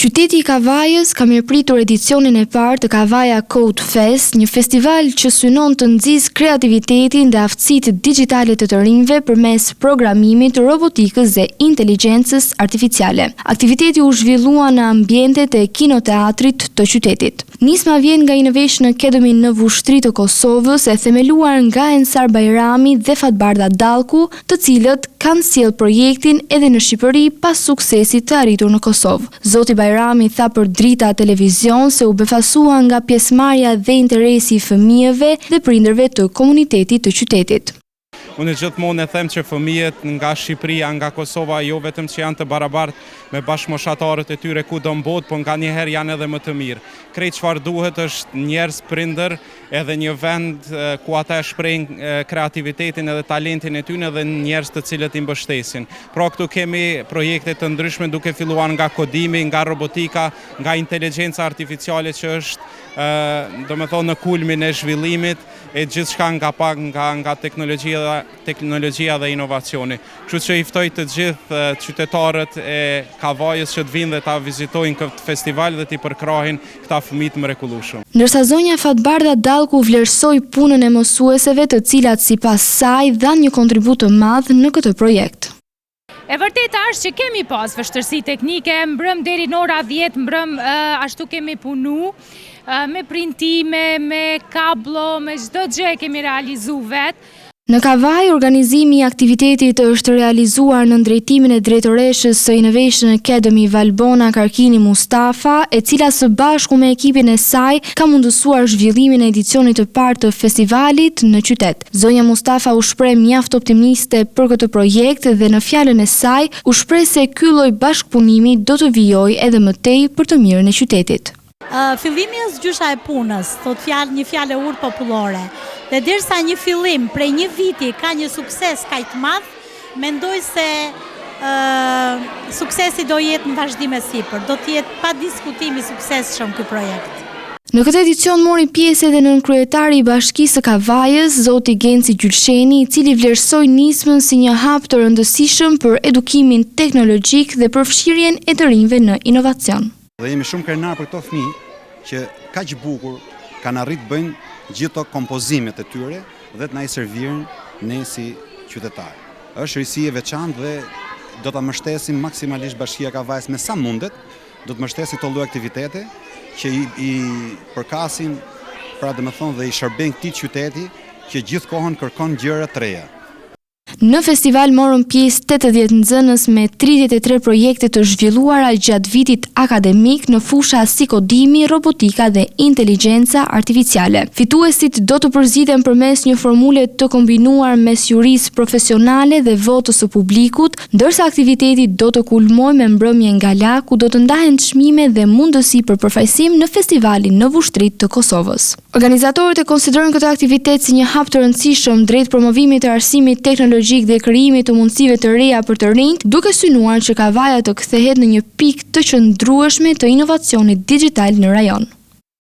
Qyteti i Kavajës ka mirëpritur edicionin e parë të Kavaja Code Fest, një festival që synon të nxjisë kreativitetin dhe aftësitë digjitale të rinjve përmes programimit, robotikës dhe inteligjencës artificiale. Aktiviteti u zhvillua në ambientet e kinoteatrit të qytetit. Nisma vjen nga Innovation Academy në Vushtri të Kosovës, e themeluar nga Ensar Bajrami dhe Fatbarda Dallku, të cilët kanë sjell projektin edhe në Shqipëri pas suksesit të arritur në Kosovë. Zoti Bajrami tha për Drita Televizion se u befasua nga pjesëmarrja dhe interesi i fëmijëve dhe prindërve të komunitetit të qytetit. Unë gjithmonë e them që fëmijët nga Shqipëria, nga Kosova, jo vetëm që janë të barabartë me bashkëmoshatarët e tyre kudo në botë, por nga njëherë janë edhe më të mirë. Krejt çfarë duhet është njerëz prindër, edhe një vend ku ata shprehin kreativitetin edhe talentin e tyre dhe njerëz të cilët i mbështesin. Pra këtu kemi projekte të ndryshme duke filluar nga kodimi, nga robotika, nga inteligjenca artificiale që është domethënë në kulmin e zhvillimit e gjithçka nga teknologjia dhe inovacioni. Kështu që i ftoj të gjithë qytetarët e Kavajës që të vinë dhe ta vizitojnë këtë festival dhe t'i përkrahin këta fëmijë të mrekullueshëm. Ndërsa zonja Fatbarda Dallku vlerësoi punën e mësueseve, të cilat sipas saj dhanë një kontribut të madh në këtë projekt. E vërteta është që kemi pas vështirësi teknike, mbrëm deri në ora 10, mbrëm ashtu kemi punu, me printime, me kablo, me çdo gjë kemi realizu vetë. Në Kavaj, organizimi i aktivitetit është realizuar në drejtimin e drejtoreshës së Innovation Academy Valbona Karkini Mustafa, e cila së bashku me ekipin e saj ka mundësuar zhvillimin e edicionit të parë të festivalit në qytet. Zonja Mustafa u shpreh mjaft optimiste për këtë projekt dhe në fjalën e saj u shpreh se ky lloj bashkëpunimi do të vijojë edhe më tej për të mirën e qytetit. Fillimi është gjysha e punës, thot një fjalë urtë popullore. Dhe derisa një fillim prej një viti ka një sukses kaq të madh, mendoj se suksesi do jetë në vazhdim e sipër, do të jetë pa diskutim i suksesshëm ky projekt. Në këtë edicion mori pjesë edhe nënkryetari i Bashkisë së Kavajës, zoti Genci Gjylsheni, i cili vlerësoi nismën si një hap të rëndësishëm për edukimin teknologjik dhe përfshirjen e të rinjve në inovacion. Dhe jemi shumë krenar për këto fëmijë që kaq bukur kanë arritë bëjnë gjithë to kompozimet e tyre dhe të na i servirën ne si qytetarë. Është risi e veçantë dhe do ta mbështesim maksimalisht Bashkia e Kavajës me sa mundet, do të mbështesim këto lloj aktivitete që i përkasin, pra domethënë dhe i shërbejnë këtij qyteti që gjithkohon kërkon gjëra të reja. Në festival morën pjesë 80 nxënës me 33 projekte të zhvilluara gjatë vitit akademik në fusha si kodimi, robotika dhe inteligjenca artificiale. Fituesit do të përziten përmes një formule të kombinuar mes jurisë profesionale dhe votës së publikut, ndërsa aktiviteti do të kulmojë me mbrëmje ngala ku do të ndahen çmime dhe mundësi për përfaqësim në festivalin në Vushtri të Kosovës. Organizatorët e konsiderojnë këtë aktivitet si një hap të rëndësishëm drejt promovimit të arsimit teknologjik dhe krijimit të mundësive të reja për të rinjt, duke synuar që Kavaja të kthehet në një pikë të qëndrueshme të inovacionit digital në rajon.